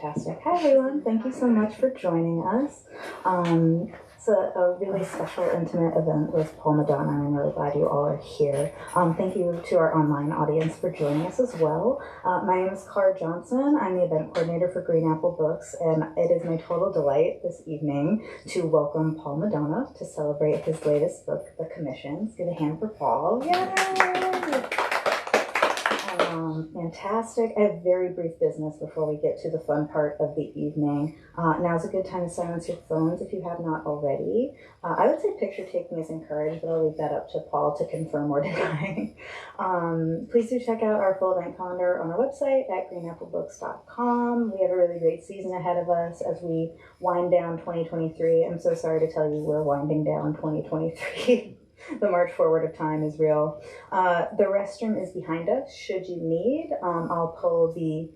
Fantastic. Hi, everyone. Thank you so much for joining us. It's a really special, intimate event with Paul Madonna, and I'm really glad you all are here. Thank you to our online audience for joining us as well. My name is Clara Johnson. I'm the event coordinator for Green Apple Books, and it is my total delight this evening to welcome Paul Madonna to celebrate his latest book, The Commissions. Give a hand for Paul. Yay! Fantastic. I have very brief business before we get to the fun part of the evening. Now's a good time to silence your phones if you have not already. I would say picture taking is encouraged, but I'll leave that up to Paul to confirm or deny. Please do check out our full event calendar on our website at greenapplebooks.com. We have a really great season ahead of us as we wind down 2023. I'm so sorry to tell you we're winding down 2023. The march forward of time is real. The restroom is behind us, should you need. I'll pull the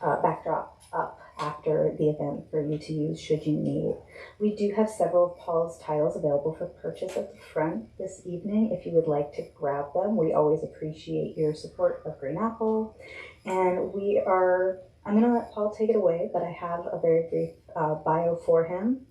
backdrop up after the event for you to use, should you need. We do have several of Paul's titles available for purchase at the front this evening if you would like to grab them. We always appreciate your support of Green Apple. And I'm going to let Paul take it away, but I have a very brief bio for him.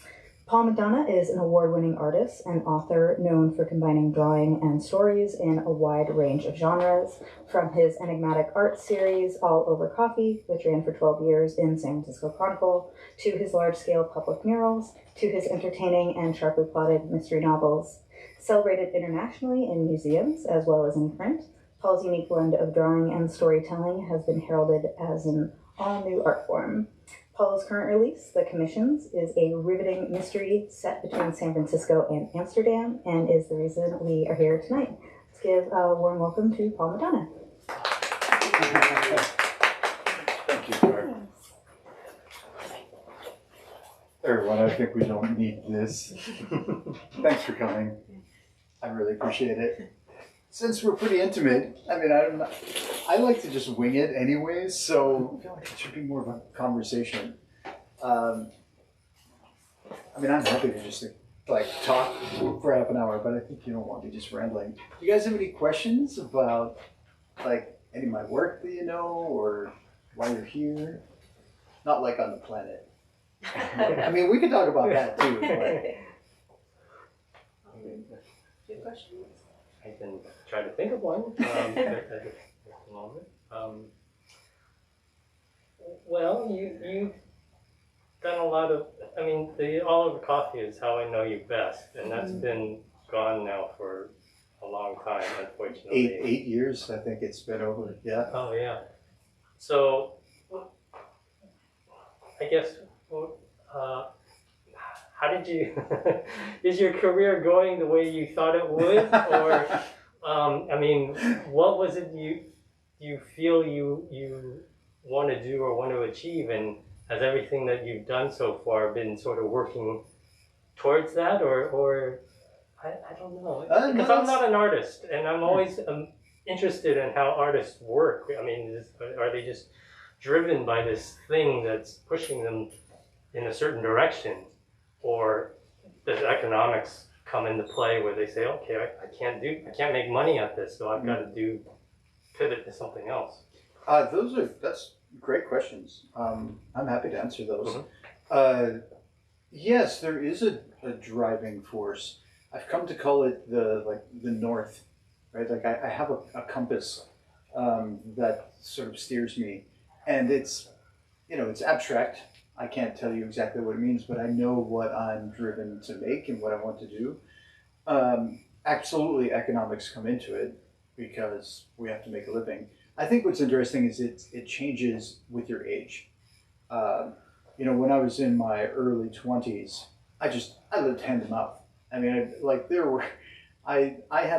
Paul Madonna is an award-winning artist and author known for combining drawing and stories in a wide range of genres, from his enigmatic art series All Over Coffee, which ran for 12 years in San Francisco Chronicle, to his large-scale public murals, to his entertaining and sharply plotted mystery novels. Celebrated internationally in museums as well as in print, Paul's unique blend of drawing and storytelling has been heralded as an all-new art form. Paul's current release, The Commissions, is a riveting mystery set between San Francisco and Amsterdam, and is the reason we are here tonight. Let's give a warm welcome to Paul Madonna. Thank you, Clark. Everyone, I think we don't need this. Thanks for coming. I really appreciate it. Since we're pretty intimate, I like to just wing it anyways, so I feel like it should be more of a conversation. I'm happy to just talk for half an hour, but I think you don't want me just rambling. Do you guys have any questions about any of my work that you know, or why you're here? Not on the planet. We could talk about that too. Good questions. I can try to think of one at the moment. Well, you've done a lot of, the All Over Coffee is how I know you best, and that's been gone now for a long time, unfortunately. Eight years, I think it's been over, yeah. Oh, yeah. So, I guess, how did you, is your career going the way you thought it would? Or, what was it you feel you want to do or want to achieve? And has everything that you've done so far been sort of working towards that? Or I don't know. Because I'm not an artist, and I'm always interested in how artists work. Are they just driven by this thing that's pushing them in a certain direction? Or does economics come into play where they say, okay, I can't make money at this, so I've got to pivot to something else? That's great questions. I'm happy to answer those. Mm-hmm. Yes, there is a driving force. I've come to call it the north, right? I have a compass that sort of steers me, and it's abstract. I can't tell you exactly what it means, but I know what I'm driven to make and what I want to do. Absolutely, economics come into it because we have to make a living. I think what's interesting is it changes with your age. When I was in my early 20s, I lived hand to mouth. I had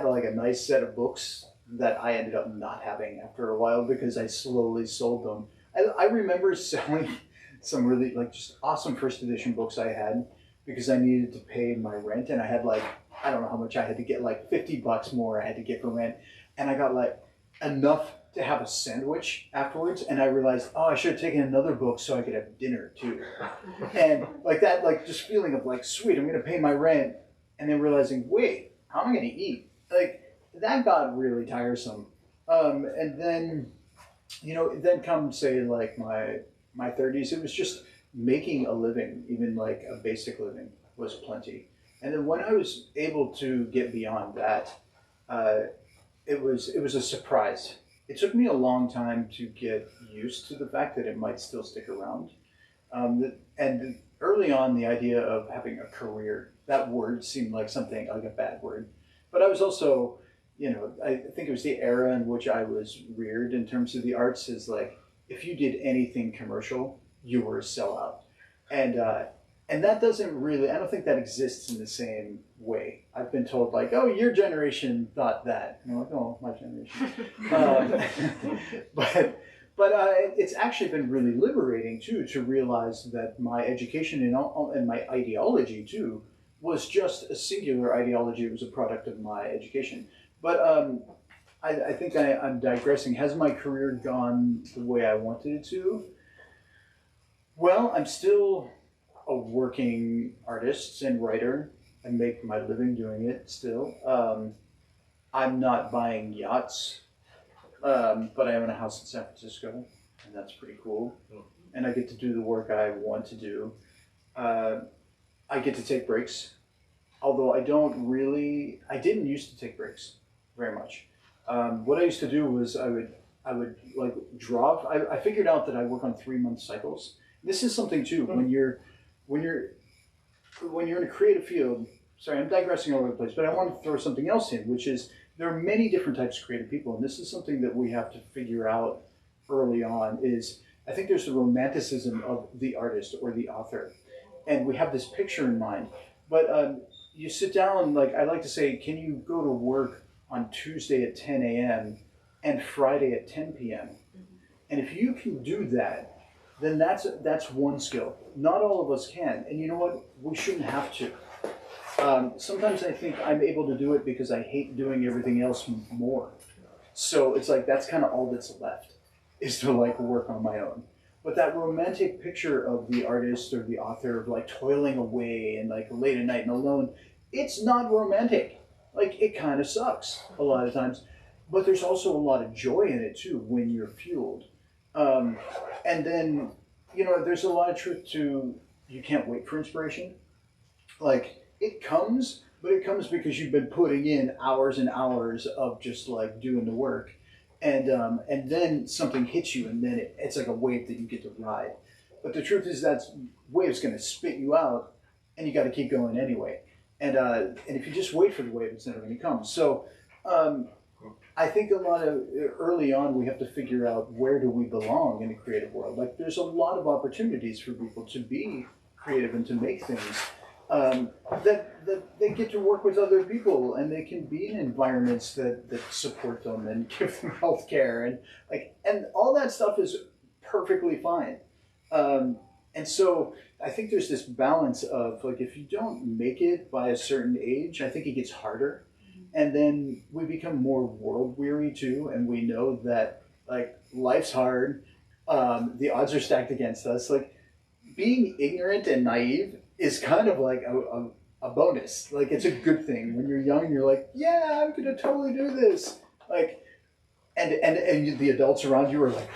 a nice set of books that I ended up not having after a while because I slowly sold them. I remember selling some really just awesome first edition books I had because I needed to pay my rent, and I had I don't know how much I had to get, $50 more I had to get for rent, and I got enough to have a sandwich afterwards, and I realized, I should have taken another book so I could have dinner too. And just feeling of sweet, I'm gonna pay my rent, and then realizing, wait, how am I gonna eat? That got really tiresome. And then, then come say my 30s, it was just making a living, even like a basic living, was plenty. And then when I was able to get beyond that, uh, it was a surprise. It took me a long time to get used to the fact that it might still stick around. And early on, the idea of having a career, that word seemed like something like a bad word. But I was also, I think it was the era in which I was reared in terms of the arts is like, if you did anything commercial, you were a sellout. And and that doesn't really, I don't think that exists in the same way. I've been told like, oh, your generation thought that. And I'm like, oh, my generation. But it's actually been really liberating too to realize that my education and my ideology too was just a singular ideology. It was a product of my education. But I think I'm digressing. Has my career gone the way I wanted it to? Well, I'm still a working artist and writer. I make my living doing it still. I'm not buying yachts, but I own a house in San Francisco, and that's pretty cool. And I get to do the work I want to do. I get to take breaks, although I didn't used to take breaks very much. What I used to do was I would like draw. I figured out that I work on 3-month cycles. This is something too, when you're in a creative field. Sorry, I'm digressing all over the place, but I want to throw something else in, which is there are many different types of creative people, and this is something that we have to figure out early on. Is I think there's the romanticism of the artist or the author, and we have this picture in mind. But you sit down, like I like to say, can you go to work on Tuesday at 10 a.m. and Friday at 10 p.m.? And if you can do that, then that's one skill. Not all of us can, and you know what? We shouldn't have to. Sometimes I think I'm able to do it because I hate doing everything else more. So it's like that's kind of all that's left, is to like work on my own. But that romantic picture of the artist or the author of like toiling away and like late at night and alone, it's not romantic. Like it kind of sucks a lot of times. But there's also a lot of joy in it too when you're fueled. And then, there's a lot of truth to you can't wait for inspiration. Like it comes, but it comes because you've been putting in hours and hours of just like doing the work. And then something hits you, and then it's like a wave that you get to ride. But the truth is that wave's going to spit you out, and you got to keep going anyway. And if you just wait for the wave, it's never going to come. So I think a lot of early on we have to figure out where do we belong in the creative world. Like there's a lot of opportunities for people to be creative and to make things. That they get to work with other people, and they can be in environments that support them and give them health care and all that stuff is perfectly fine. And so I think there's this balance of like if you don't make it by a certain age, I think it gets harder. And then we become more world weary too, and we know that like life's hard, the odds are stacked against us. Like being ignorant and naive is kind of like a bonus. Like it's a good thing. When you're young, you're like, yeah, I'm gonna totally do this. Like, and the adults around you are like,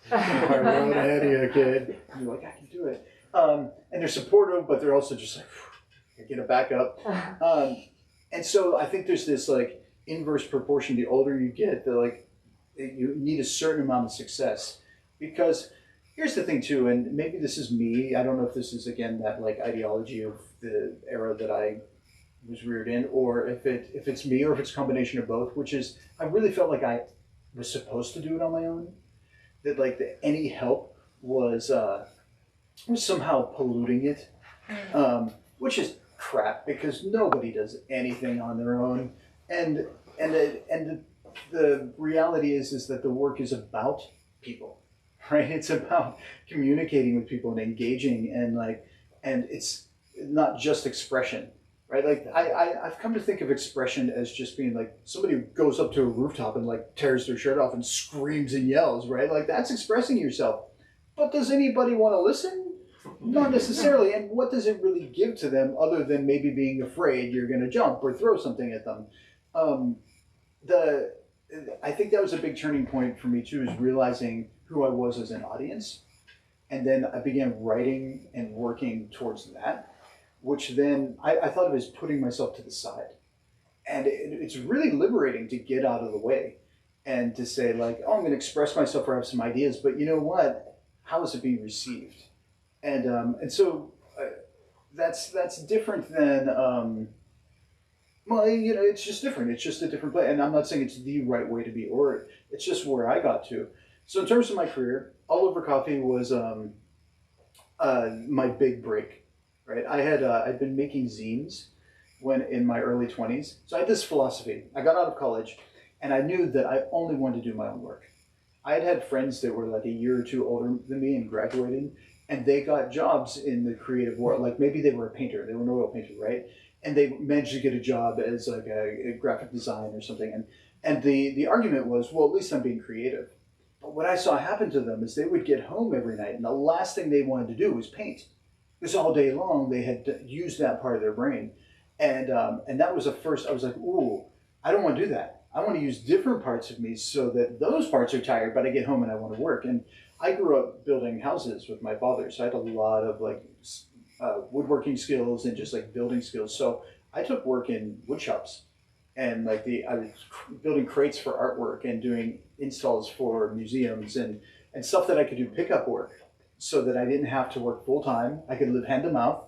hard road ahead of you, kid. And you're like, I can do it. And they're supportive, but they're also just like, get it back up. And so I think there's this like inverse proportion. The older you get, the like you need a certain amount of success, because here's the thing too, and maybe this is me. I don't know if this is again that like ideology of the era that I was reared in, or if it's me, or if it's a combination of both. Which is, I really felt like I was supposed to do it on my own. That like any help was somehow polluting it, which is crap, because nobody does anything on their own. And the reality is that the work is about people. Right, it's about communicating with people and engaging, and it's not just expression, right? Like I've come to think of expression as just being like somebody who goes up to a rooftop and like tears their shirt off and screams and yells, right? Like that's expressing yourself. But does anybody want to listen? Not necessarily. And what does it really give to them other than maybe being afraid you're going to jump or throw something at them? I think that was a big turning point for me too, is realizing who I was as an audience. And then I began writing and working towards that, which then I thought of as putting myself to the side. And it's really liberating to get out of the way and to say like, oh, I'm going to express myself or have some ideas, but you know what? How is it being received? And so that's different than, well, you know, it's just different. It's just a different play. And I'm not saying it's the right way to be, or it's just where I got to. So in terms of my career, All Over Coffee was my big break, right? I'd been making zines when in my early 20s. So I had this philosophy. I got out of college and I knew that I only wanted to do my own work. I had friends that were like a year or two older than me and graduated, and they got jobs in the creative world. Like maybe they were a painter, they were an oil painter, right? And they managed to get a job as like a graphic design or something. And the argument was, well, at least I'm being creative. But what I saw happen to them is they would get home every night and the last thing they wanted to do was paint. Because all day long they had used that part of their brain. And that was the first, I was like, ooh, I don't want to do that. I want to use different parts of me so that those parts are tired, but I get home and I want to work. And I grew up building houses with my father, so I had a lot of like woodworking skills and just like building skills. So I took work in wood shops, and like I was building crates for artwork and doing installs for museums and stuff that I could do pickup work, so that I didn't have to work full time. I could live hand to mouth,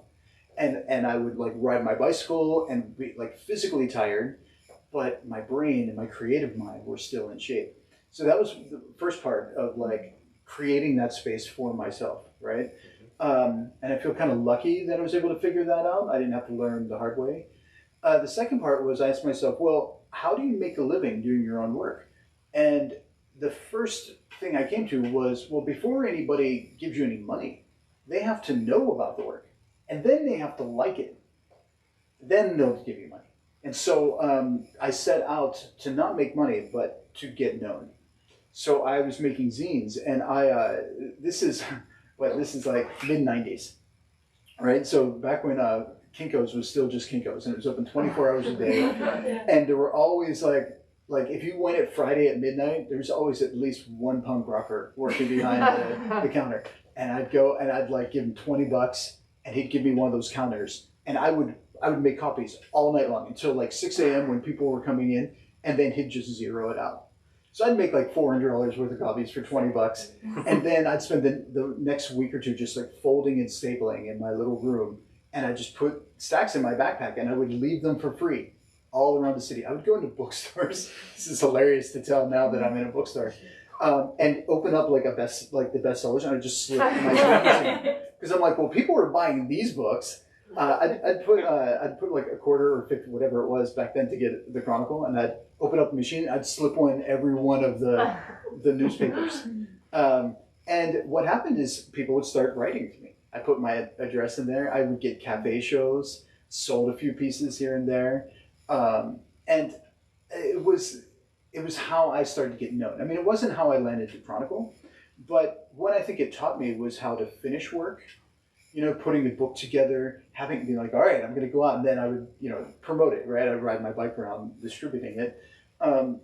and I would like ride my bicycle and be like physically tired, but my brain and my creative mind were still in shape. So that was the first part of like creating that space for myself, right? And I feel kind of lucky that I was able to figure that out. I didn't have to learn the hard way. The second part was I asked myself, well, how do you make a living doing your own work? And the first thing I came to was, well, before anybody gives you any money, they have to know about the work. And then they have to like it. Then they'll give you money. And so I set out to not make money, but to get known. So I was making zines, and this is like mid-90s, right? So back when Kinko's was still just Kinko's, and it was open 24 hours a day, and there were always like if you went at Friday at midnight, there was always at least one punk rocker working behind the counter, and I'd go and I'd like give him $20, and he'd give me one of those counters, and I would make copies all night long until like 6 a.m. when people were coming in, and then he'd just zero it out. So I'd make like $400 worth of copies for $20, and then I'd spend the next week or two just like folding and stapling in my little room, and I'd just put stacks in my backpack, and I would leave them for free all around the city. I would go into bookstores. This is hilarious to tell now that I'm in a bookstore, and open up like the bestsellers, and I'd just slip my because I'm like, well, people are buying these books. I'd put like a quarter or 50, whatever it was back then to get the Chronicle, and I'd open up the machine. I'd slip in every one of the newspapers. And what happened is people would start writing to me. I put my address in there. I would get cafe shows, sold a few pieces here and there, and it was how I started to get known. I mean, it wasn't how I landed the Chronicle, but what I think it taught me was how to finish work. You know, putting the book together, having to be like, all right, I'm going to go out, and then I would, you know, promote it, right? I'd ride my bike around distributing it. And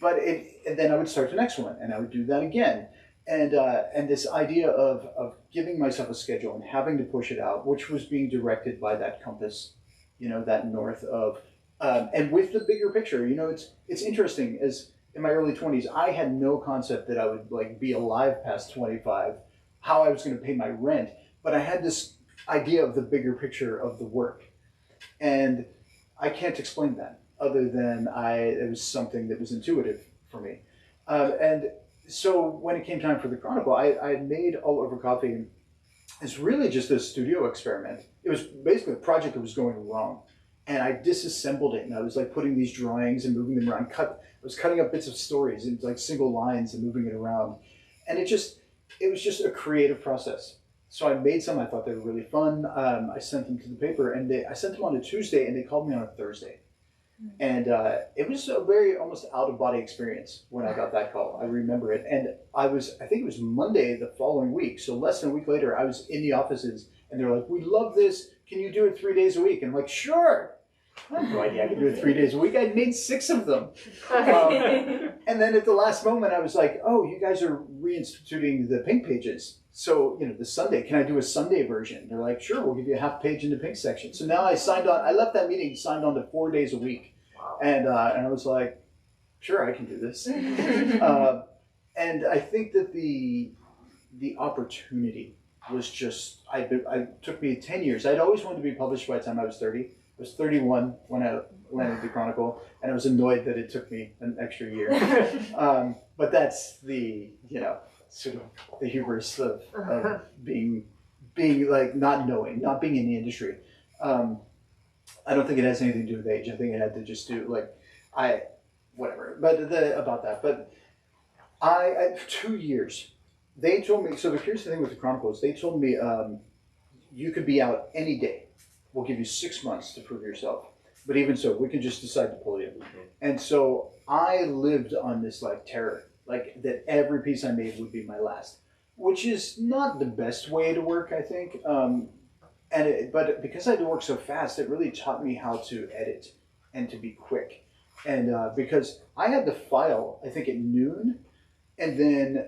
then I would start the next one, and I would do that again. And this idea of giving myself a schedule and having to push it out, which was being directed by that compass, you know, that north of, and with the bigger picture, you know, it's interesting. As in my early 20s, I had no concept that I would like be alive past 25, how I was going to pay my rent. But I had this idea of the bigger picture of the work. And I can't explain that other than it was something that was intuitive for me. And so when it came time for the Chronicle, I had made All Over Coffee as really just a studio experiment. It was basically a project that was going wrong. And I disassembled it, and I was like putting these drawings and moving them around. I was cutting up bits of stories into like single lines and moving it around. And it was just a creative process. So I made some. I thought they were really fun. I sent them to the paper, and I sent them on a Tuesday, and they called me on a Thursday. And it was a very almost out-of-body experience when I got that call. I remember it. And I think it was Monday the following week, so less than a week later, I was in the offices, and they're like, we love this. Can you do it 3 days a week? And I'm like, sure. I had no idea I could do it 3 days a week. I'd made 6 of them. And then at the last moment, I was like, oh, you guys are reinstituting the pink pages. So, the Sunday, can I do a Sunday version? They're like, sure, we'll give you a half page in the pink section. So now I left that meeting, signed on to 4 days a week. Wow. And I was like, sure, I can do this. And I think that the opportunity was just, it took me 10 years. I'd always wanted to be published by the time I was 30. I was 31 when I landed the Chronicle, and I was annoyed that it took me an extra year. But that's the, sort of the hubris of being like not knowing, not being in the industry. I don't think it has anything to do with age. I think it had to just do whatever. But about that. But I 2 years. They told me. So here's the thing with the Chronicles. They told me you could be out any day. We'll give you 6 months to prove yourself. But even so, we can just decide to pull you. And so I lived on this terror, that every piece I made would be my last, which is not the best way to work, I think. But because I had to work so fast, it really taught me how to edit and to be quick. And because I had to file, I think at noon, and then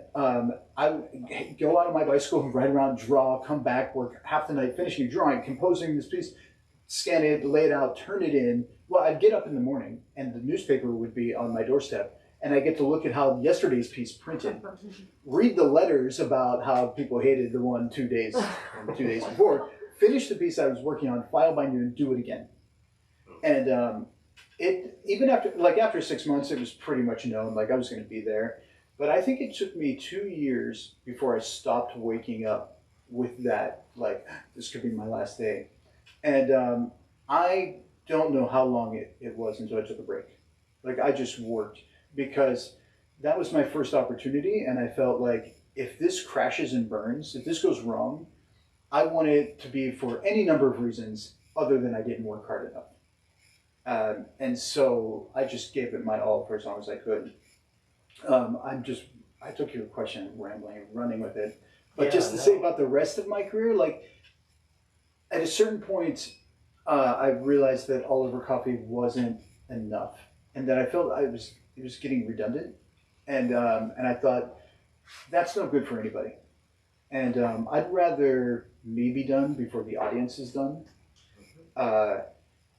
I would go out on my bicycle, ride around, draw, come back, work half the night, finishing drawing, composing this piece, scan it, lay it out, turn it in. Well, I'd get up in the morning, and the newspaper would be on my doorstep, and I get to look at how yesterday's piece printed, read the letters about how people hated the one 2 days before, finish the piece I was working on, file by noon, do it again. And even after 6 months, it was pretty much known, I was going to be there. But I think it took me 2 years before I stopped waking up with that, this could be my last day. And I don't know how long it was until I took a break. I just worked, because that was my first opportunity, and I felt like if this crashes and burns, if this goes wrong, I want it to be for any number of reasons other than I didn't work hard enough. And so I just gave it my all for as long as I could. I took your question, rambling, running with it. But say about the rest of my career, at a certain point, I realized that Oliver Coffey wasn't enough, and that I felt it was getting redundant, and I thought that's no good for anybody, and I'd rather me be done before the audience is done,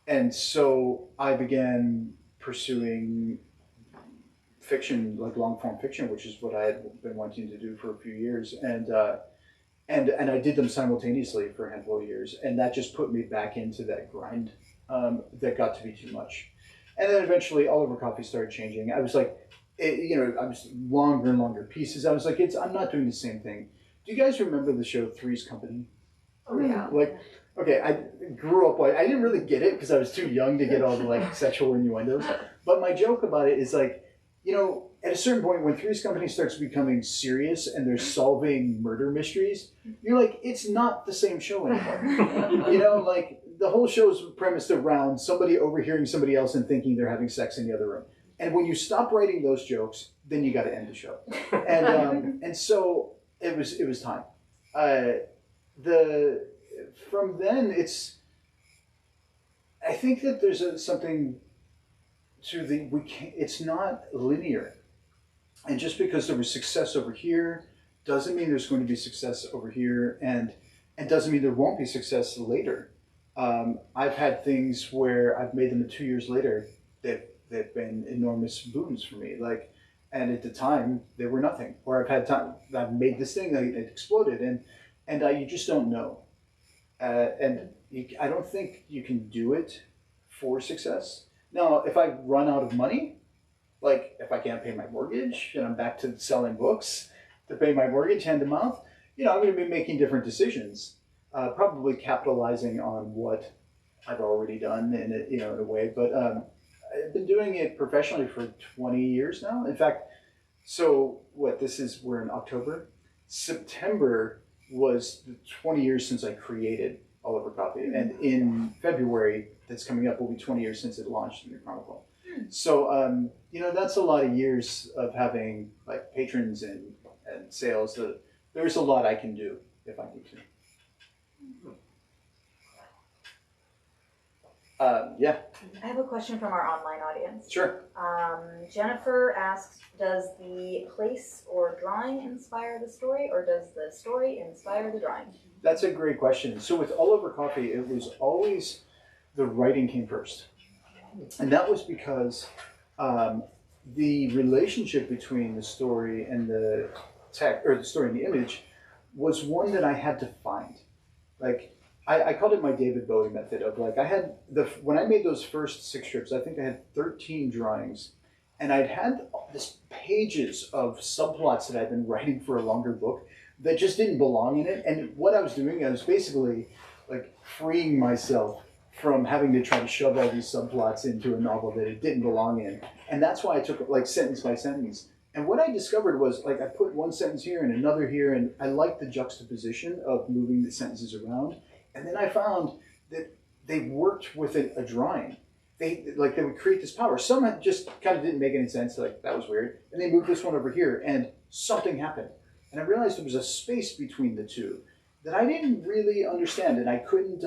and so I began pursuing fiction, long form fiction, which is what I had been wanting to do for a few years, and I did them simultaneously for a handful of years, and that just put me back into that grind that got to be too much. And then eventually Oliver Coffey started changing. I was I was longer and longer pieces. I was like, I'm not doing the same thing. Do you guys remember the show Three's Company? Oh yeah. Okay, I grew up I didn't really get it because I was too young to get all the sexual innuendos. But my joke about it is at a certain point when Three's Company starts becoming serious and they're solving murder mysteries, you're it's not the same show anymore. The whole show is premised around somebody overhearing somebody else and thinking they're having sex in the other room. And when you stop writing those jokes, then you got to end the show. And so it was time. From then I think that there's something to it's not linear. And just because there was success over here doesn't mean there's going to be success over here, and doesn't mean there won't be success later. I've had things where I've made them 2 years later that've been enormous boons for me. And at the time they were nothing. Or I've made this thing that it exploded, and you just don't know. I don't think you can do it for success. Now, if I run out of money, if I can't pay my mortgage and I'm back to selling books to pay my mortgage hand to mouth, I'm going to be making different decisions, probably capitalizing on what I've already done in a way. But I've been doing it professionally for 20 years now. In fact, we're in October. September was the 20 years since I created Oliver Coffey, and in February that's coming up will be 20 years since it launched in the Chronicle. So that's a lot of years of having patrons and sales. There's a lot I can do if I need to. Yeah. I have a question from our online audience. Sure. Jennifer asks, does the place or drawing inspire the story, or does the story inspire the drawing? That's a great question. So with All Over Coffee, it was always the writing came first. And that was because the relationship between the story and the text, or the story and the image, was one that I had to find. Like, I called it my David Bowie method of like, I had, when I made those first 6 strips, I think I had 13 drawings, and I'd had this pages of subplots that I'd been writing for a longer book that just didn't belong in it. And what I was doing, I was basically like freeing myself from having to try to shove all these subplots into a novel that it didn't belong in. And that's why I took it like sentence by sentence. And what I discovered was like I put one sentence here and another here, and I liked the juxtaposition of moving the sentences around. And then I found that they worked with a drawing. They would create this power. Some just kind of didn't make any sense, like that was weird. And they moved this one over here and something happened. And I realized there was a space between the two that I didn't really understand, and I couldn't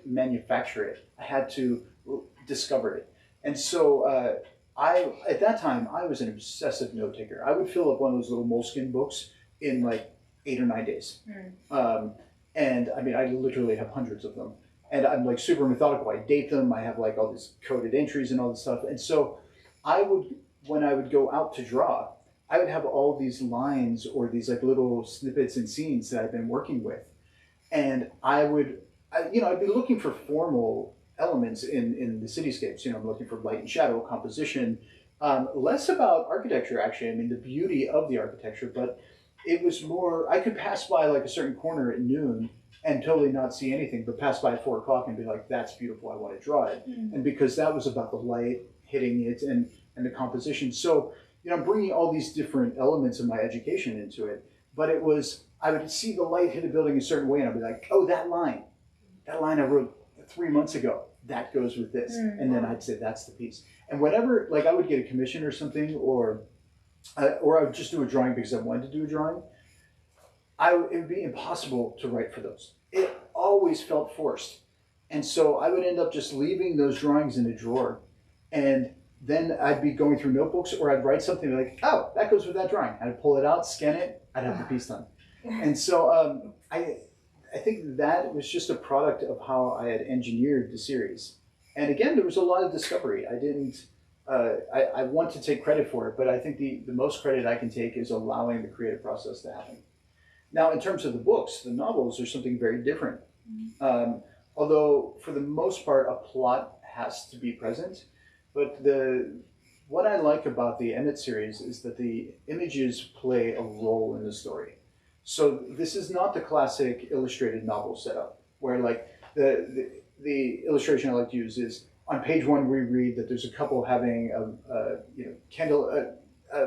manufacture it. I had to discover it. And so at that time, I was an obsessive note taker. I would fill up one of those little Moleskine books in like 8 or 9 days. And I mean, I literally have hundreds of them. And I'm like super methodical. I date them. I have like all these coded entries and all this stuff. And so when I would go out to draw, I would have all these lines or these like little snippets and scenes that I've been working with. And I'd be looking for formal elements in the cityscapes. I'm looking for light and shadow, composition, less about architecture actually. I mean, the beauty of the architecture, but it was more, I could pass by like a certain corner at noon and totally not see anything, but pass by at 4 o'clock and be like, that's beautiful, I want to draw it. And because that was about the light hitting it and the composition. So, I'm bringing all these different elements of my education into it, but it was, I would see the light hit a building a certain way and I'd be like, oh, that line I wrote 3 months ago, that goes with this. And then I'd say, that's the piece. And whenever, like I would get a commission or something, or I would just do a drawing because I wanted to do a drawing, it would be impossible to write for those. It always felt forced. And so I would end up just leaving those drawings in a drawer. And then I'd be going through notebooks, or I'd write something like, oh, that goes with that drawing. I'd pull it out, scan it, I'd have the piece done. And so I think that was just a product of how I had engineered the series. And again, there was a lot of discovery. I want to take credit for it, but I think the most credit I can take is allowing the creative process to happen. Now, in terms of the books, the novels are something very different. Although, for the most part, a plot has to be present. But what I like about the Emit series is that the images play a role in the story. So this is not the classic illustrated novel setup, where like the illustration I like to use is, on page 1 we read that there's a couple having a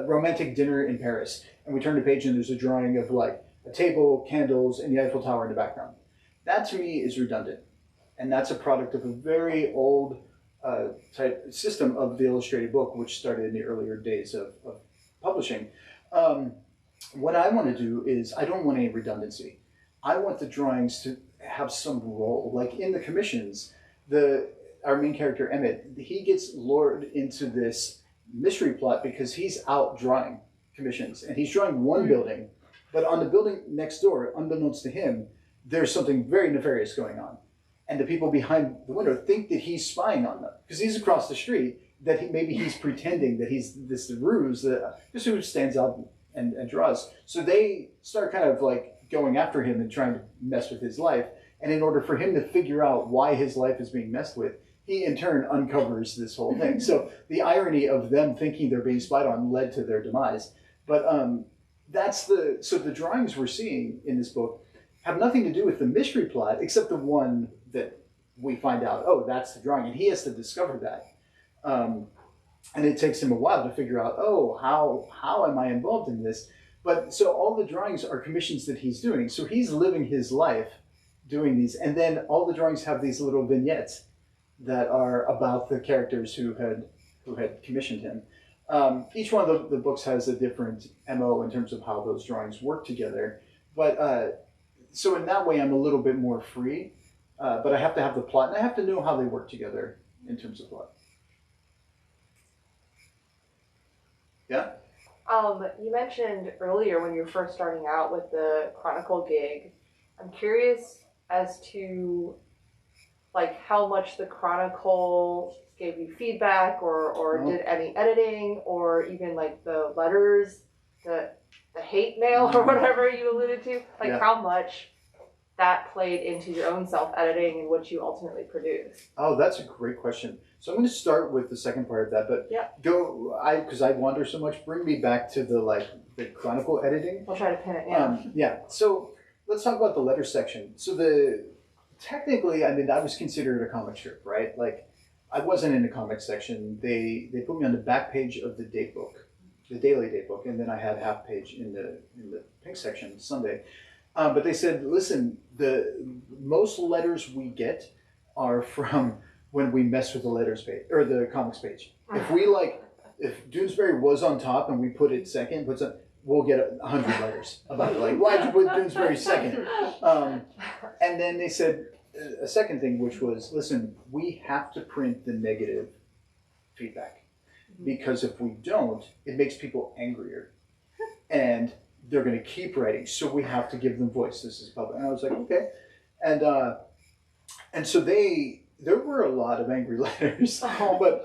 romantic dinner in Paris, and we turn the page and there's a drawing of like a table, candles, and the Eiffel Tower in the background. That to me is redundant, and that's a product of a very old type system of the illustrated book, which started in the earlier days of publishing. What I want to do is, I don't want any redundancy. I want the drawings to have some role. Like in the commissions, our main character, Emit, he gets lured into this mystery plot because he's out drawing commissions. And he's drawing one building, but on the building next door, unbeknownst to him, there's something very nefarious going on. And the people behind the window think that he's spying on them because he's across the street, that maybe he's pretending that he's this ruse, this who stands out and draws. So they start kind of like going after him and trying to mess with his life. And in order for him to figure out why his life is being messed with, he in turn uncovers this whole thing. So the irony of them thinking they're being spied on led to their demise. But so the drawings we're seeing in this book have nothing to do with the mystery plot, except the one that we find out, oh, that's the drawing. And he has to discover that. And it takes him a while to figure out, oh, how am I involved in this? But so all the drawings are commissions that he's doing. So he's living his life doing these. And then all the drawings have these little vignettes that are about the characters who had commissioned him. Each one of the books has a different MO in terms of how those drawings work together. But so in that way, I'm a little bit more free. But I have to have the plot, and I have to know how they work together. in terms of what? Yeah? You mentioned earlier when you were first starting out with the Chronicle gig. I'm curious as to like how much the Chronicle gave you feedback or did any editing or even like the letters, the hate mail or whatever you alluded to, like how much that played into your own self-editing and what you ultimately produce. Oh, that's a great question. So I'm going to start with the second part of that, but because I wander so much, bring me back to the Chronicle editing. We'll try to pin it, yeah. So let's talk about the letter section. So technically, I mean, I was considered a comic strip, right? Like, I wasn't in the comic section. They put me on the back page of the date book, the daily date book, and then I had half page in the pink section Sunday. But they said, listen, the most letters we get are from when we mess with the letters page or the comics page. If Doonesbury was on top and we put it second, we'll get 100 letters about it. Like, why'd you put Doonesbury second? And then they said a second thing, which was, listen, we have to print the negative feedback because if we don't, it makes people angrier, and they're going to keep writing. So we have to give them voice. This is public. And I was like, okay, and so there were a lot of angry letters, but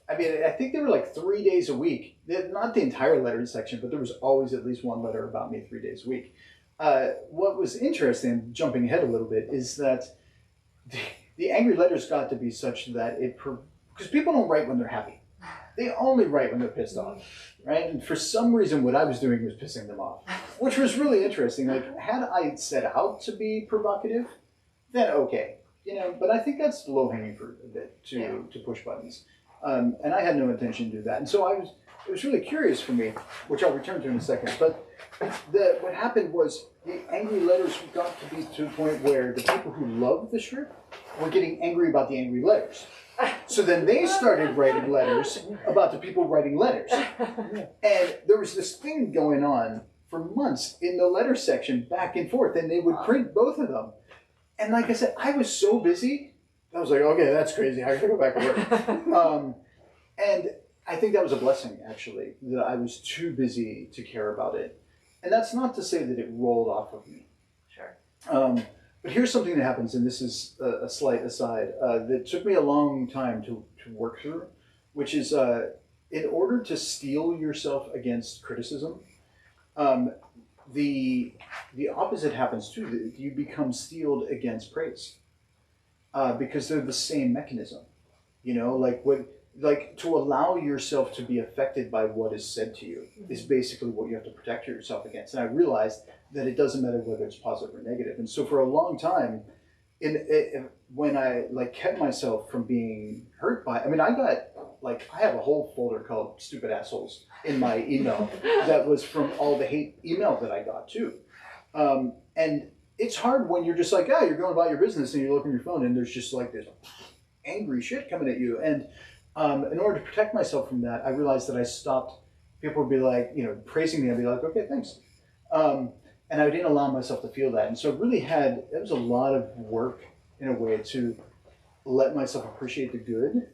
I mean, I think they were like 3 days a week. Not the entire letter section, but there was always at least one letter about me 3 days a week. What was interesting, jumping ahead a little bit, is that the angry letters got to be such that because people don't write when they're happy. They only write when they're pissed off, right? And for some reason, what I was doing was pissing them off, which was really interesting. Like, had I set out to be provocative, then okay. But I think that's low-hanging fruit a bit to push buttons. And I had no intention to do that. And so it was really curious for me, which I'll return to in a second. But what happened was the angry letters got to be to a point where the people who loved the strip were getting angry about the angry letters. So then they started writing letters about the people writing letters. And there was this thing going on for months in the letter section back and forth, and they would print both of them. And like I said, I was so busy, I was like, okay, that's crazy. I gotta go back to work. And I think that was a blessing, actually, that I was too busy to care about it. And that's not to say that it rolled off of me. Sure. But here's something that happens, and this is a slight aside, that took me a long time to work through, which is in order to steel yourself against criticism, the opposite happens too. You become steeled against praise because they're the same mechanism. Like to allow yourself to be affected by what is said to you is basically what you have to protect yourself against. And I realized that it doesn't matter whether it's positive or negative. And so for a long time, when I kept myself from being hurt by, I mean, I have a whole folder called "Stupid Assholes" in my email that was from all the hate email that I got too. And it's hard when you're just like, you're going about your business and you look on your phone and there's just like this angry shit coming at you. And in order to protect myself from that, I realized that I stopped. People would be like, praising me. I'd be like, okay, thanks. And I didn't allow myself to feel that. And so it was a lot of work in a way to let myself appreciate the good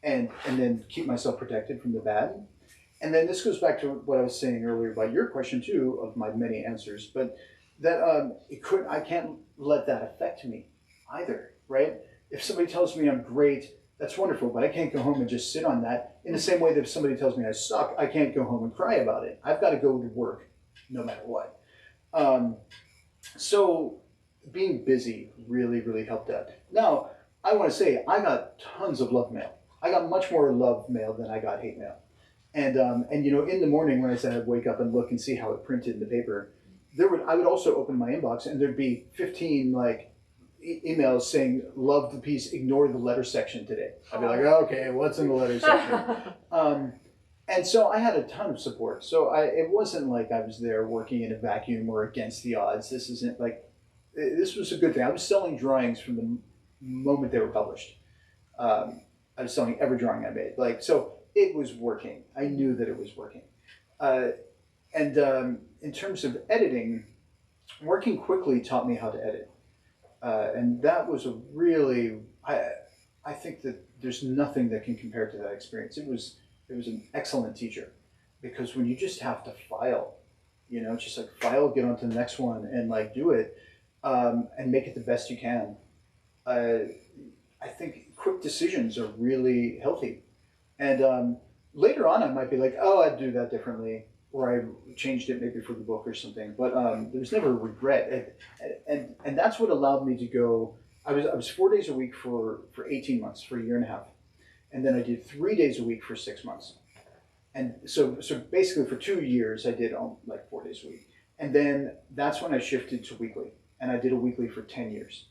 and then keep myself protected from the bad. And then this goes back to what I was saying earlier about your question too, of my many answers, but that I can't let that affect me either, right? If somebody tells me I'm great, that's wonderful, but I can't go home and just sit on that. In the same way that if somebody tells me I suck, I can't go home and cry about it. I've got to go to work no matter what. So being busy really, really helped out. Now, I want to say I got tons of love mail. I got much more love mail than I got hate mail. And in the morning when I said I'd wake up and look and see how it printed in the paper, I would also open my inbox and there'd be 15 emails saying, love the piece, ignore the letter section today. I'd be like, okay, what's in the letter section? And so I had a ton of support. So it wasn't like I was there working in a vacuum or against the odds. This was a good thing. I was selling drawings from the moment they were published. I was selling every drawing I made. So it was working. I knew that it was working. And in terms of editing, working quickly taught me how to edit. And that was I think that there's nothing that can compare to that experience. It was an excellent teacher, because when you just have to file, just like file, get on to the next one, and like do it, and make it the best you can. I think quick decisions are really healthy, and later on I might be like, oh, I'd do that differently, or I changed it maybe for the book or something. But there was never regret, and that's what allowed me to go. I was 4 days a week for 18 months, for a year and a half, and then I did 3 days a week for 6 months, and so basically for 2 years I did like 4 days a week, and then that's when I shifted to weekly, and I did a weekly for 10 years.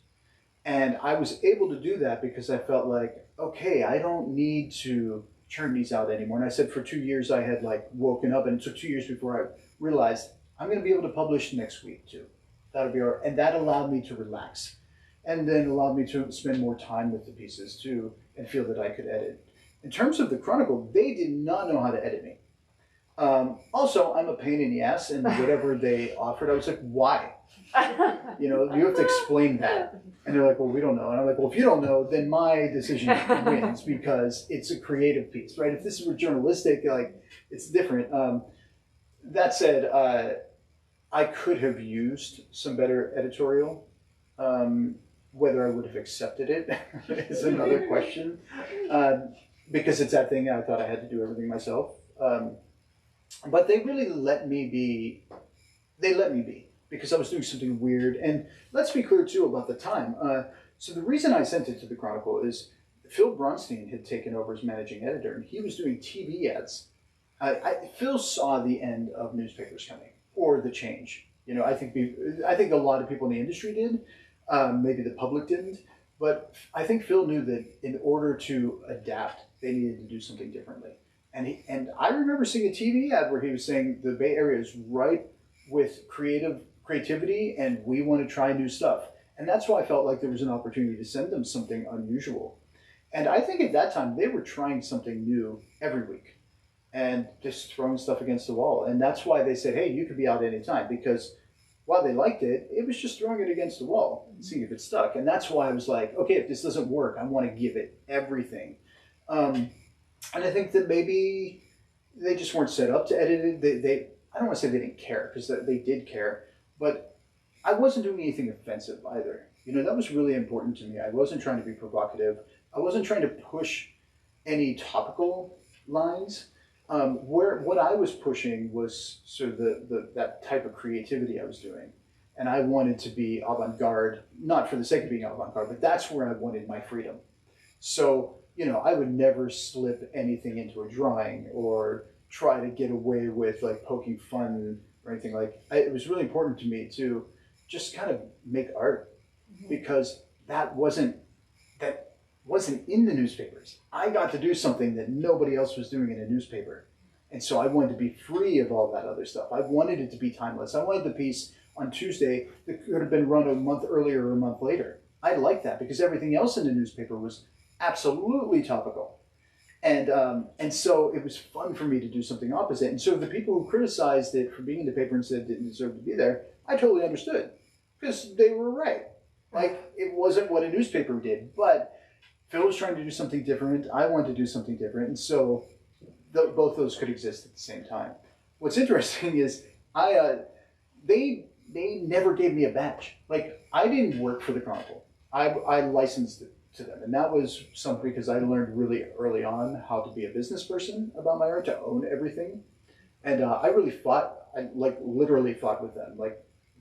And I was able to do that because I felt like, okay, I don't need to churn these out anymore. And I said for 2 years I had like woken up, and it took 2 years before I realized I'm going to be able to publish next week too. That'll be all right. And that allowed me to relax, and then allowed me to spend more time with the pieces too, and feel that I could edit. In terms of the Chronicle, they did not know how to edit me. Also, I'm a pain in the ass, and whatever they offered, I was like, why? You have to explain that. And they're like, well, we don't know. And I'm like, well, if you don't know, then my decision wins, because it's a creative piece, right? If this were journalistic, like, it's different. That said, I could have used some better editorial. Whether I would have accepted it is another question. Because it's that thing, I thought I had to do everything myself. But they really let me be. They let me be, because I was doing something weird. And let's be clear too about the time. So the reason I sent it to the Chronicle is Phil Bronstein had taken over as managing editor, and he was doing TV ads. Phil saw the end of newspapers coming, or the change. I think a lot of people in the industry did. Maybe the public didn't, but I think Phil knew that in order to adapt, they needed to do something differently. And I remember seeing a TV ad where he was saying the Bay Area is ripe with creativity, and we want to try new stuff. And that's why I felt like there was an opportunity to send them something unusual. And I think at that time they were trying something new every week and just throwing stuff against the wall. And that's why they said, hey, you could be out anytime, because while they liked it, it was just throwing it against the wall and seeing if it stuck. And that's why I was like, okay, if this doesn't work, I want to give it everything. And I think that maybe they just weren't set up to edit it. I don't want to say they didn't care, because they did care, but I wasn't doing anything offensive either. That was really important to me. I wasn't trying to be provocative. I wasn't trying to push any topical lines. What I was pushing was sort of that type of creativity I was doing. And I wanted to be avant-garde, not for the sake of being avant-garde, but that's where I wanted my freedom. So, I would never slip anything into a drawing or try to get away with like poking fun or anything. It was really important to me to just kind of make art, because that wasn't in the newspapers. I got to do something that nobody else was doing in a newspaper. And so I wanted to be free of all that other stuff. I wanted it to be timeless. I wanted the piece on Tuesday that could have been run a month earlier or a month later. I liked that, because everything else in the newspaper was absolutely topical. And so it was fun for me to do something opposite. And so the people who criticized it for being in the paper and said it didn't deserve to be there, I totally understood, because they were right. Like, it wasn't what a newspaper did, but Phil was trying to do something different. I wanted to do something different. And so both those could exist at the same time. What's interesting is they never gave me a badge. Like, I didn't work for the Chronicle. I licensed it to them. And that was something because I learned really early on how to be a business person about my art, to own everything. And I really fought, literally fought with them,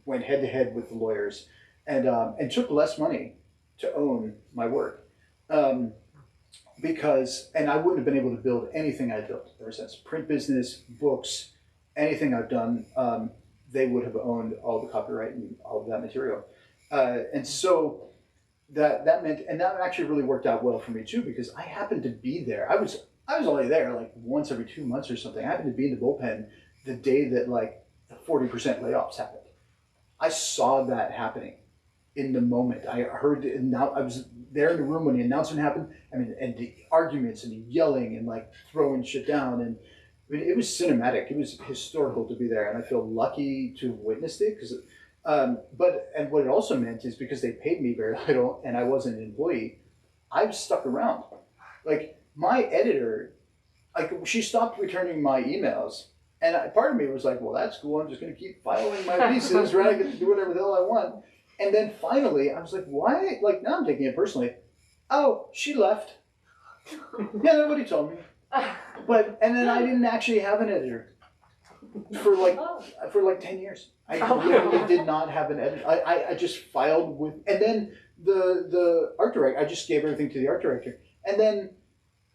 went head to head with the lawyers, and took less money to own my work. Because I wouldn't have been able to build anything I built ever since. Print business, books, anything I've done, they would have owned all the copyright and all of that material. And so that meant, and that actually really worked out well for me too, because I happened to be there. I was only there like once every 2 months or something. I happened to be in the bullpen the day that the 40% layoffs happened. I saw that happening in the moment. I heard it, and now I was there in the room when the announcement happened. And the arguments and the yelling and throwing shit down, and it was cinematic. It was historical to be there, and I feel lucky to have witnessed it. Because, but what it also meant is because they paid me very little and I wasn't an employee, I've stuck around. Like my editor, like she stopped returning my emails. And part of me was like, well, that's cool. I'm just going to keep filing my pieces, right? I get to do whatever the hell I want. And then finally, I was like, why? Like, now I'm taking it personally. Oh, she left. Yeah, nobody told me. And then I didn't actually have an editor for like 10 years. I literally did not have an editor. I just filed with, and then the art director, I just gave everything to the art director. And then,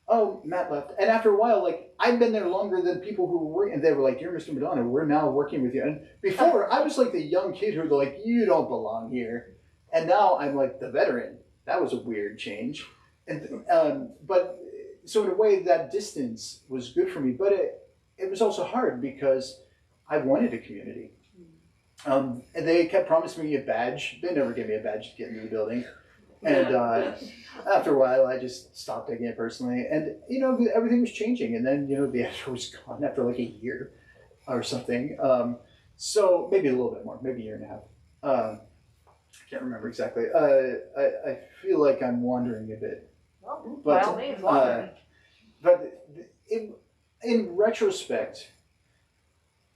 oh, Matt left. And after a while, like, I'd been there longer than people who were, and they were like, "Dear Mr. Madonna, we're now working with you." And before, I was like the young kid who were like, "You don't belong here." And now I'm like the veteran. That was a weird change. And but so in a way, that distance was good for me. But it was also hard because I wanted a community. And they kept promising me a badge. They never gave me a badge to get into the building. And after a while, I just stopped taking it personally. And, you know, everything was changing. And then, you know, the editor was gone after like a year or something. So maybe a little bit more, maybe a year and a half. I can't remember exactly. I feel like I'm wandering a bit. Well, But, by all means, wandering. But in retrospect,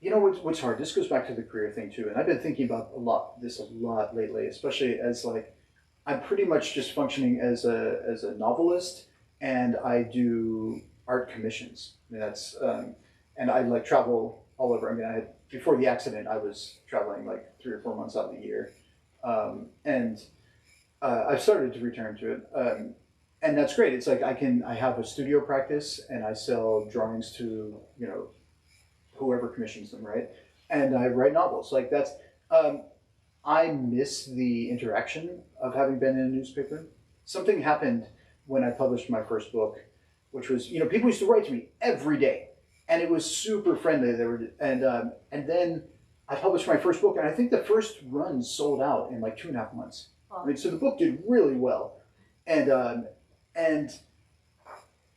you know what's hard? This goes back to the career thing too. And I've been thinking about this a lot lately, especially as like, I'm pretty much just functioning as a novelist, and I do art commissions. I mean, that's and I like travel all over. I mean, before the accident, I was traveling like 3 or 4 months out of the year, and I've started to return to it, and that's great. It's like I have a studio practice, and I sell drawings to, you know, whoever commissions them, right? And I write novels. Like that's. I miss the interaction of having been in a newspaper. Something happened when I published my first book, which was, you know, people used to write to me every day, and it was super friendly. And then I published my first book, and I think the first run sold out in like 2.5 months. Wow. I mean, so the book did really well, and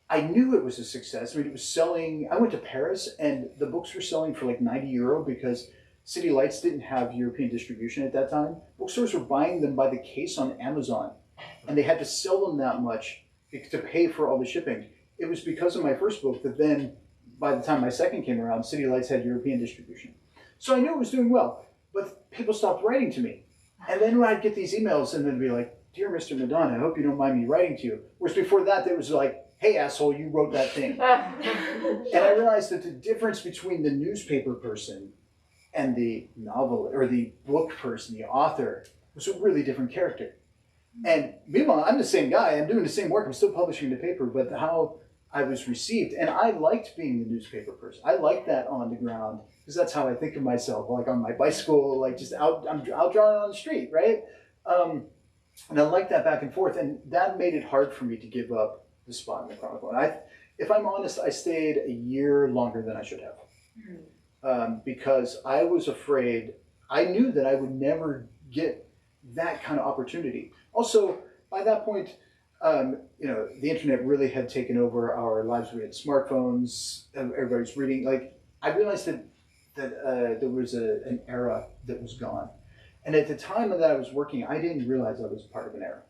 I knew it was a success. I mean, it was selling. I went to Paris, and the books were selling for like €90 because City Lights didn't have European distribution at that time. Bookstores were buying them by the case on Amazon, and they had to sell them that much to pay for all the shipping. It was because of my first book that then, by the time my second came around, City Lights had European distribution. So I knew it was doing well, but people stopped writing to me. And then when I'd get these emails, and they'd be like, "Dear Mr. Madonna, I hope you don't mind me writing to you." Whereas before that, it was like, "Hey, asshole, you wrote that thing." And I realized that the difference between the newspaper person and the novel or the book person, the author, was a really different character. And meanwhile, I'm the same guy. I'm doing the same work. I'm still publishing the paper, but how I was received, and I liked being the newspaper person. I liked that on the ground because that's how I think of myself, like on my bicycle, like just out. I'm out drawing on the street, right? And I liked that back and forth, and that made it hard for me to give up the spot in the Chronicle. And if I'm honest, I stayed a year longer than I should have. Because I was afraid. I knew that I would never get that kind of opportunity. Also, by that point, you know, the internet really had taken over our lives. We had smartphones. Everybody's reading. Like, I realized that there was an era that was gone, and at the time that I was working, I didn't realize I was part of an era,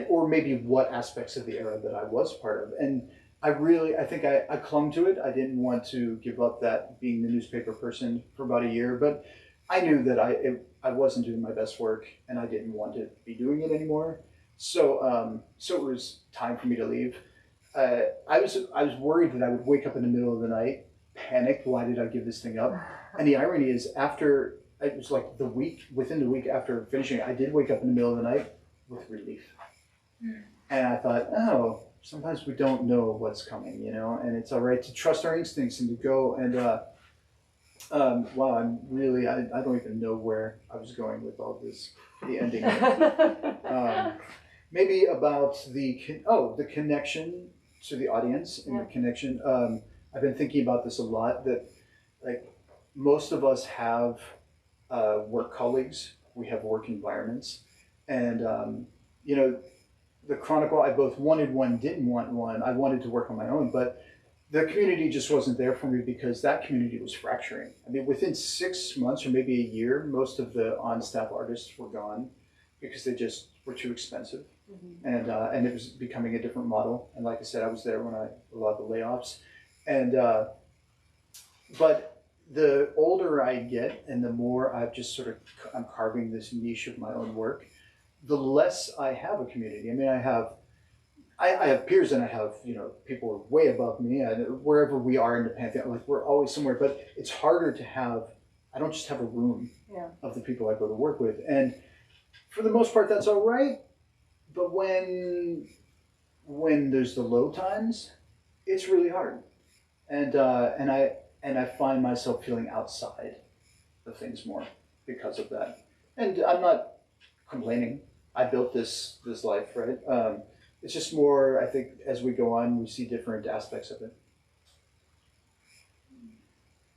or maybe what aspects of the era that I was part of, and. I think I clung to it. I didn't want to give up that being the newspaper person for about a year, but I knew that I wasn't doing my best work, and I didn't want to be doing it anymore. So it was time for me to leave. I was worried that I would wake up in the middle of the night, panicked. Why did I give this thing up? And the irony is, it was like within the week after finishing it, I did wake up in the middle of the night with relief, and I thought, oh. Sometimes we don't know what's coming, you know, and it's all right to trust our instincts and to go and, wow, I don't even know where I was going with all this, the ending. Maybe about the connection to the audience and the connection. I've been thinking about this a lot, that like most of us have work colleagues, we have work environments, and, you know, the Chronicle, I both wanted one, didn't want one. I wanted to work on my own, but the community just wasn't there for me because that community was fracturing. I mean, within 6 months or maybe a year, most of the on-staff artists were gone because they just were too expensive. and it was becoming a different model. And like I said, I was there when a lot of the layoffs, and but the older I get, and the more I've just sort of I'm carving this niche of my own work, the less I have a community. I mean, I have peers, and I have people who are way above me, and wherever we are in the pantheon, like we're always somewhere. But it's harder to have. I don't just have a room of the people I go to work with, and for the most part, that's all right. But when there's the low times, it's really hard, and I find myself feeling outside of things more because of that. And I'm not complaining. I built this life, right? It's just more, I think, as we go on, we see different aspects of it.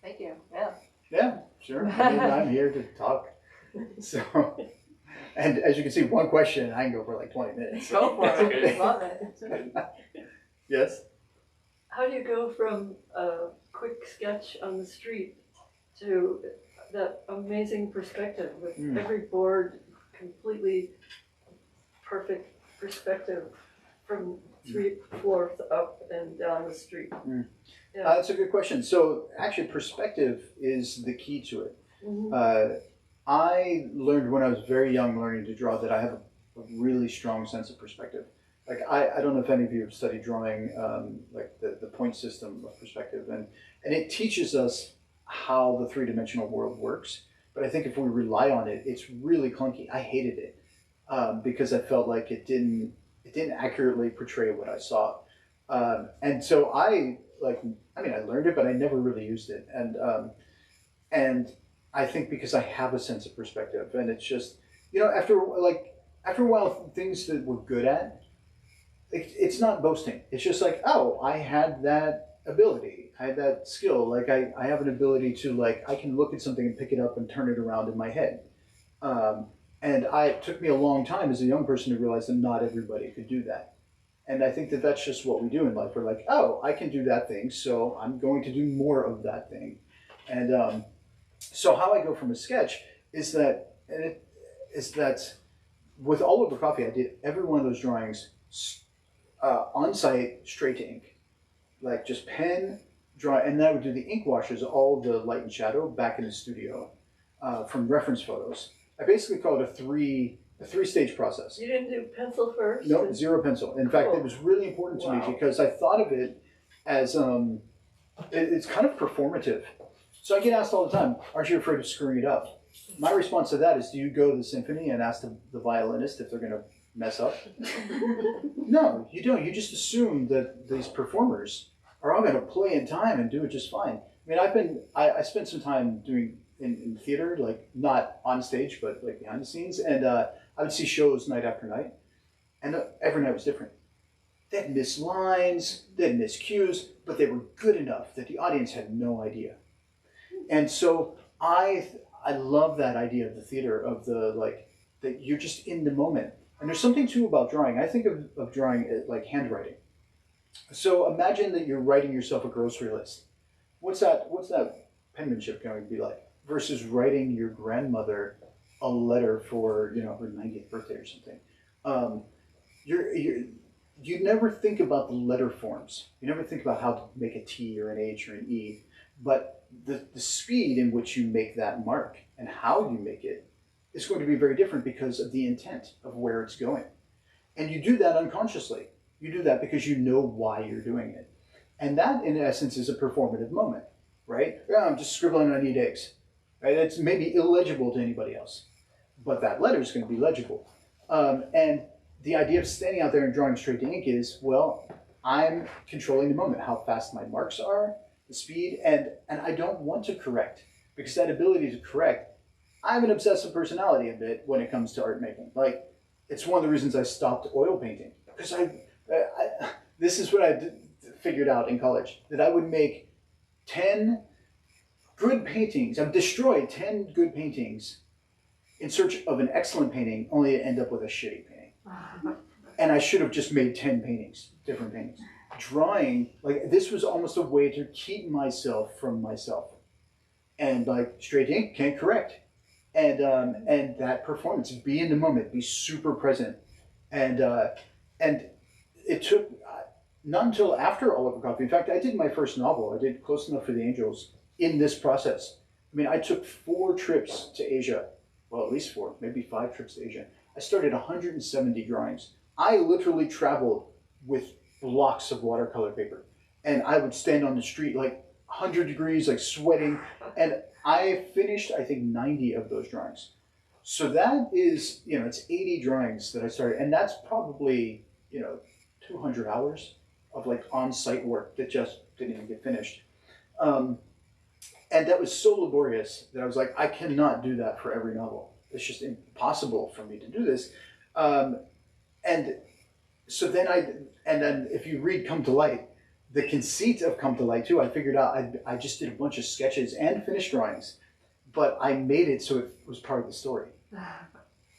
Thank you. Yeah. Yeah, sure. I mean, I'm here to talk. So, and as you can see, one question, I can go for like 20 minutes. Go for it. Love it. Yes? How do you go from a quick sketch on the street to that amazing perspective with every board completely perfect perspective from 3/4 up and down the street? Yeah. That's a good question. So actually perspective is the key to it. I learned when I was very young learning to draw that I have a really strong sense of perspective. Like I don't know if any of you have studied drawing, like the point system of perspective, and it teaches us how the three-dimensional world works. But I think if we rely on it, it's really clunky. I hated it because I felt like it didn't accurately portray what I saw, and so I learned it, but I never really used it, and I think because I have a sense of perspective, and it's just after a while, things that we're good at. It's not boasting. It's just like, oh, I had that ability. I had that skill. Like I have an ability to I can look at something and pick it up and turn it around in my head. And it took me a long time as a young person to realize that not everybody could do that. And I think that that's just what we do in life. We're like, oh, I can do that thing, so I'm going to do more of that thing. And so how I go from a sketch is that with All Over Coffee, I did every one of those drawings on site, straight to ink, like just pen, draw, and then I would do the ink washes, all the light and shadow, back in the studio from reference photos. I basically call it a three-stage process. You didn't do pencil first? No, zero pencil. In fact, it was really important to me because I thought of it as it's kind of performative. So I get asked all the time, aren't you afraid of screwing it up? My response to that is, do you go to the symphony and ask the violinist if they're going to mess up? No, you don't. You just assume that these performers are all going to play in time and do it just fine. I mean, I spent some time doing in theater, like not on stage, but like behind the scenes, and I would see shows night after night, and every night was different. They'd miss lines, they'd miss cues, but they were good enough that the audience had no idea. And so I love that idea of the theater, of that you're just in the moment. And there's something too about drawing. I think of drawing like handwriting. So imagine that you're writing yourself a grocery list. What's that penmanship going to be like? Versus writing your grandmother a letter for her 90th birthday or something. You never think about the letter forms. You never think about how to make a T or an H or an E. But the speed in which you make that mark and how you make it is going to be very different because of the intent of where it's going. And you do that unconsciously. You do that because you know why you're doing it. And that, in essence, is a performative moment, right? Yeah, I'm just scribbling on neat eggs. Right? It's maybe illegible to anybody else, but that letter is going to be legible. And the idea of standing out there and drawing straight to ink is, well, I'm controlling the moment, how fast my marks are, the speed, and I don't want to correct, because that ability to correct, I have an obsessive personality a bit when it comes to art making. Like, it's one of the reasons I stopped oil painting, because this is what I figured out in college, that I would make 10 good paintings. I've destroyed 10 good paintings in search of an excellent painting, only to end up with a shitty painting. And I should have just made 10 paintings, different paintings. Drawing, like, this was almost a way to keep myself from myself. And like, straight ink, can't correct. And that performance, be in the moment, be super present. and it took not until after Oliver Coffey. In fact, I did my first novel. I did Close Enough for the Angels in this process. I mean, I took 4 trips to Asia. Well, at least 4, maybe 5 trips to Asia. I started 170 drawings. I literally traveled with blocks of watercolor paper, and I would stand on the street like 100 degrees, like sweating, and I finished, I think, 90 of those drawings. So that is, it's 80 drawings that I started, and that's probably, 200 hours of like on-site work that just didn't even get finished. And that was so laborious that I was like, I cannot do that for every novel. It's just impossible for me to do this. And so then if you read Come to Light, the conceit of Come to Light too, I figured out I just did a bunch of sketches and finished drawings, but I made it so it was part of the story.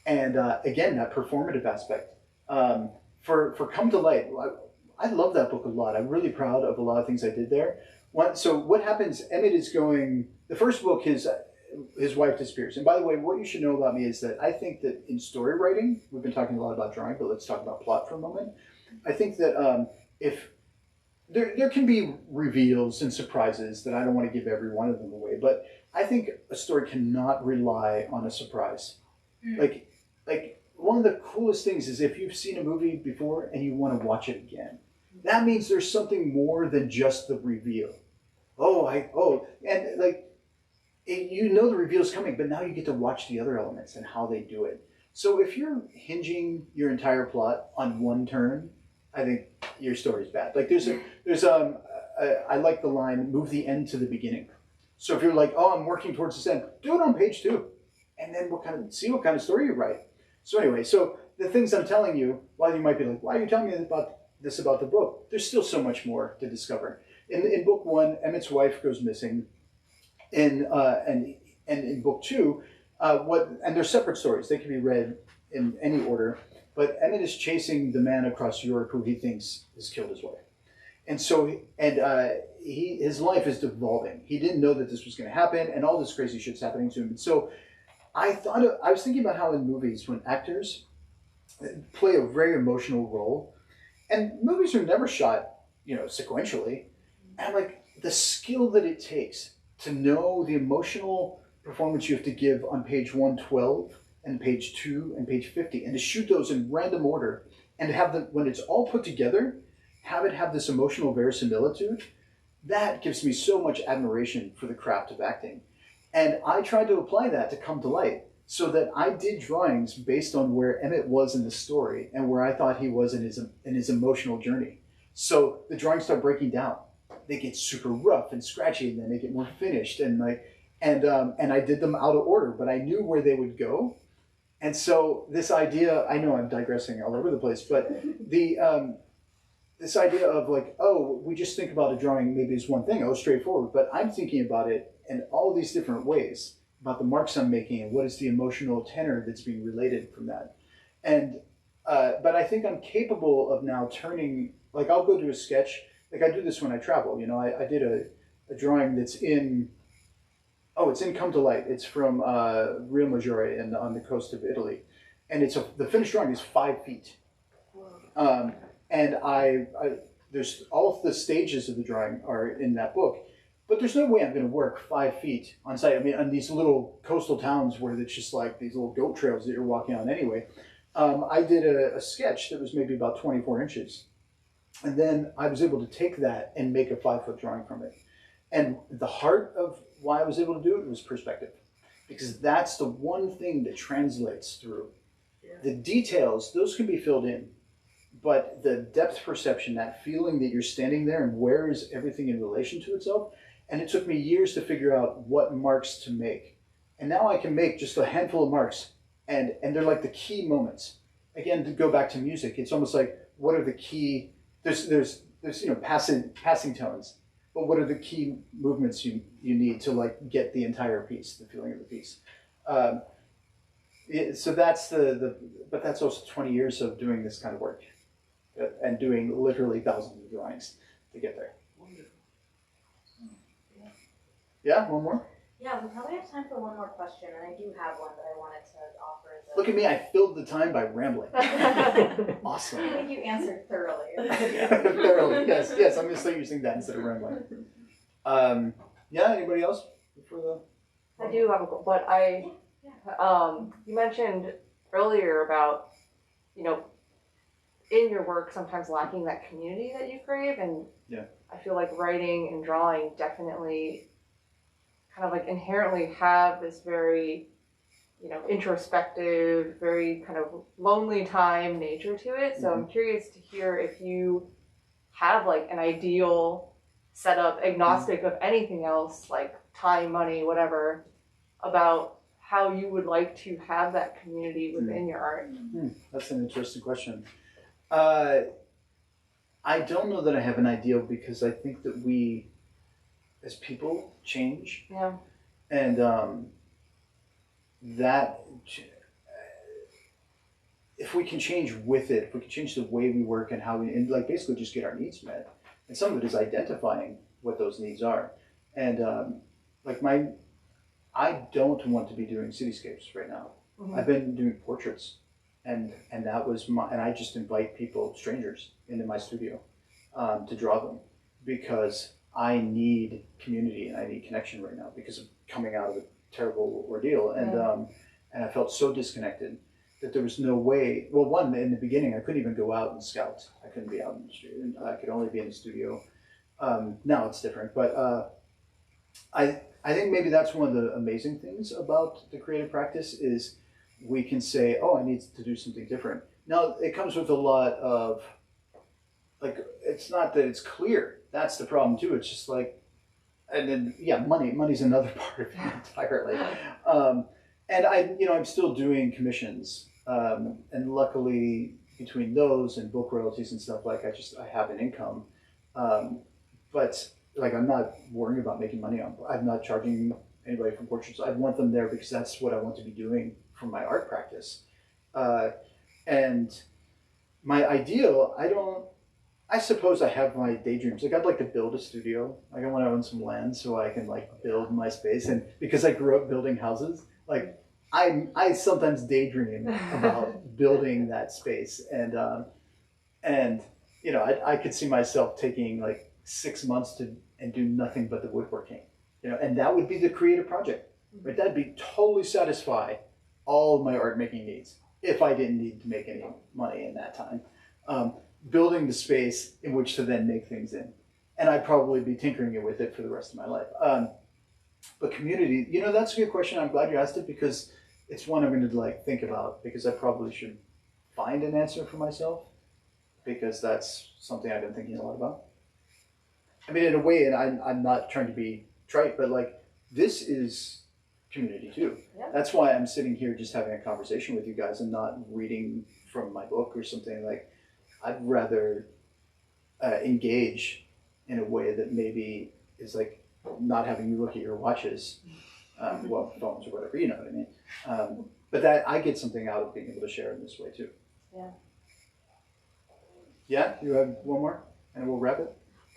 And again, that performative aspect. For Come to Light, I love that book a lot. I'm really proud of a lot of things I did there. So what happens, Emit is going, the first book, his wife disappears. And by the way, what you should know about me is that I think that in story writing, we've been talking a lot about drawing, but let's talk about plot for a moment. I think that if there can be reveals and surprises that I don't want to give every one of them away, but I think a story cannot rely on a surprise. Like one of the coolest things is if you've seen a movie before and you want to watch it again. That means there's something more than just the reveal. And like, the reveal's coming, but now you get to watch the other elements and how they do it. So if you're hinging your entire plot on one turn, I think your story's bad. Like I like the line, move the end to the beginning. So if you're like, I'm working towards this end, do it on page 2. And then see what kind of story you write. So anyway, so the things I'm telling you, while you might be like, why are you telling me about the book? There's still so much more to discover. In book 1, Emit's wife goes missing. And in book 2, and they're separate stories. They can be read in any order. But Emit is chasing the man across Europe who he thinks has killed his wife. And so, his life is devolving. He didn't know that this was going to happen, and all this crazy shit's happening to him. And so I was thinking about how in movies, when actors play a very emotional role, and movies are never shot, sequentially, and like the skill that it takes to know the emotional performance you have to give on page 112 and page 2 and page 50, and to shoot those in random order, and to have when it's all put together, have it have this emotional verisimilitude, that gives me so much admiration for the craft of acting. And I tried to apply that to Come to Light, so that I did drawings based on where Emit was in the story and where I thought he was in his emotional journey. So the drawings start breaking down. They get super rough and scratchy, and then they get more finished, and I did them out of order, but I knew where they would go. And so this idea, I know I'm digressing all over the place, but this idea of like, we just think about a drawing maybe as one thing, straightforward, but I'm thinking about it in all these different ways, about the marks I'm making and what is the emotional tenor that's being related from that. And but I think I'm capable of now turning, like I'll go do a sketch, like I do this when I travel. I did a drawing that's it's in Come to Light. It's from Rio Maggiore on the coast of Italy. And the finished drawing is 5 feet. And there's all the stages of the drawing are in that book. But there's no way I'm going to work 5 feet on site. I mean, on these little coastal towns where it's just like these little goat trails that you're walking on anyway. I did a sketch that was maybe about 24 inches. And then I was able to take that and make a 5-foot drawing from it. And the heart of why I was able to do it was perspective. Because that's the one thing that translates through. Yeah. The details, those can be filled in. But the depth perception, that feeling that you're standing there and where is everything in relation to itself, and it took me years to figure out what marks to make. And now I can make just a handful of marks, and they're like the key moments. Again, to go back to music, it's almost like, what are the key, there's passing tones, but what are the key movements you need to like get the entire piece, the feeling of the piece. So that's but that's also 20 years of doing this kind of work. And doing literally thousands of drawings to get there. Yeah, one more? Yeah, we probably have time for one more question, and I do have one that I wanted to offer as Look at me, I filled the time by rambling. Awesome. I think you answered thoroughly. Yeah, thoroughly. Yes, I'm going to start using that instead of rambling. Yeah, anybody else? Before I do have a goal, but you mentioned earlier about, you know, in your work sometimes lacking that community that you crave, and yeah. I feel like writing and drawing definitely kind of like inherently have this very, you know, introspective, very kind of lonely time nature to it. So I'm curious to hear if you have like an ideal setup, agnostic of anything else, like time, money, whatever, about how you would like to have that community within your art. That's an interesting question. I don't know that I have an ideal, because I think that we, as people, change. Yeah. And that, if we can change with it, if we can change the way we work and how we, and like basically just get our needs met. And some of it is identifying what those needs are. And I don't want to be doing cityscapes right now. I've been doing portraits. And that was and I just invite people, strangers, into my studio to draw them, because I need community and I need connection right now because of coming out of a terrible ordeal. And I felt so disconnected that there was no way. Well, one, in the beginning, I couldn't even go out and scout. I couldn't be out in the street. I could only be in the studio. Now it's different, but I think maybe that's one of the amazing things about the creative practice is we can say, oh, I need to do something different. Now, it comes with a lot of, like, it's not that it's clear. That's the problem, too. It's just like, and then, yeah, money's another part of it entirely. And I'm still doing commissions. And luckily, between those and book royalties and stuff, like, I have an income. But, like, I'm not worrying about making money on, I'm not charging anybody for portraits. I want them there because that's what I want to be doing for my art practice. And my ideal, I suppose I have my daydreams. Like, I'd like to build a studio. Like, I want to own some land so I can like build my space. And because I grew up building houses, like I sometimes daydream about building that space. And I could see myself taking like 6 months and do nothing but the woodworking, and that would be the creative project, right? That'd be totally satisfy all of my art making needs if I didn't need to make any money in that time. Building the space in which to then make things in. And I'd probably be tinkering it with it for the rest of my life. But community, that's a good question. I'm glad you asked it, because it's one I'm going to like think about, because I probably should find an answer for myself, because that's something I've been thinking a lot about. I mean, in a way, and I'm not trying to be trite, but like, this is community too. Yeah. That's why I'm sitting here just having a conversation with you guys and not reading from my book or something. Like, I'd rather engage in a way that maybe is like not having you look at your watches, well, phones or whatever, you know what I mean. But that I get something out of being able to share in this way too. Yeah. Yeah, you have one more, and we'll wrap it.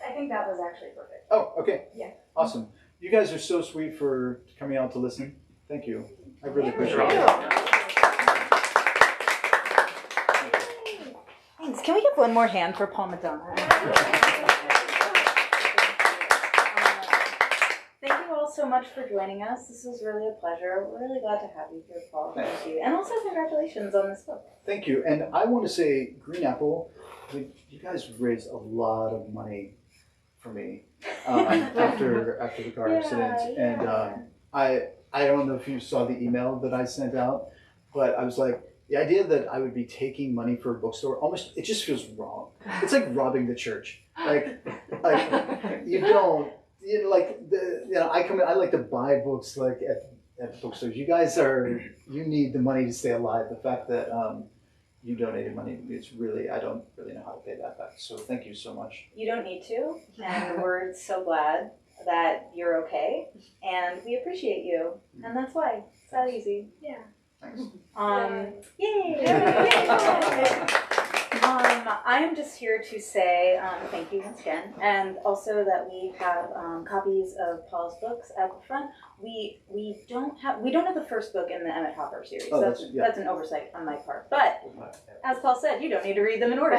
I think that was actually perfect. Oh, okay. Yeah. Awesome. You guys are so sweet for coming out to listen. Thank you. I really appreciate it. Thanks. Can we give one more hand for Paul Madonna? Thank you all so much for joining us. This was really a pleasure. We're really glad to have you here, Paul. Thank you. And also congratulations on this book. Thank you. And I want to say, Green Apple, you guys raised a lot of money for me after the car accident. Yeah. And I don't know if you saw the email that I sent out, but I was like, the idea that I would be taking money for a bookstore, almost, it just feels wrong. It's like robbing the church. Like you don't, I like to buy books like at bookstores. You guys you need the money to stay alive. The fact that you donated money, it's really, I don't really know how to pay that back. So thank you so much. You don't need to, and we're so glad that you're okay, and we appreciate you, and that's why. It's that easy. Yeah. Thanks. Yay! Yay! I am just here to say thank you once again, and also that we have copies of Paul's books at the front. We don't have the first book in the Emit Hopper series. Oh, that's an oversight on my part. But as Paul said, you don't need to read them in order.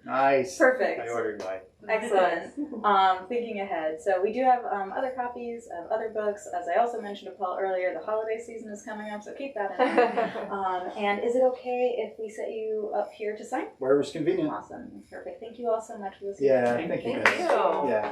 Nice. Perfect. I ordered mine. Excellent. Thinking ahead. So we do have other copies of other books. As I also mentioned to Paul earlier, the holiday season is coming up, so keep that in mind. And is it okay if we set you up here to sign? Wherever's convenient. Awesome. That's perfect. Thank you all so much for this. Yeah, evening. thank you Thank guys. you. Yeah.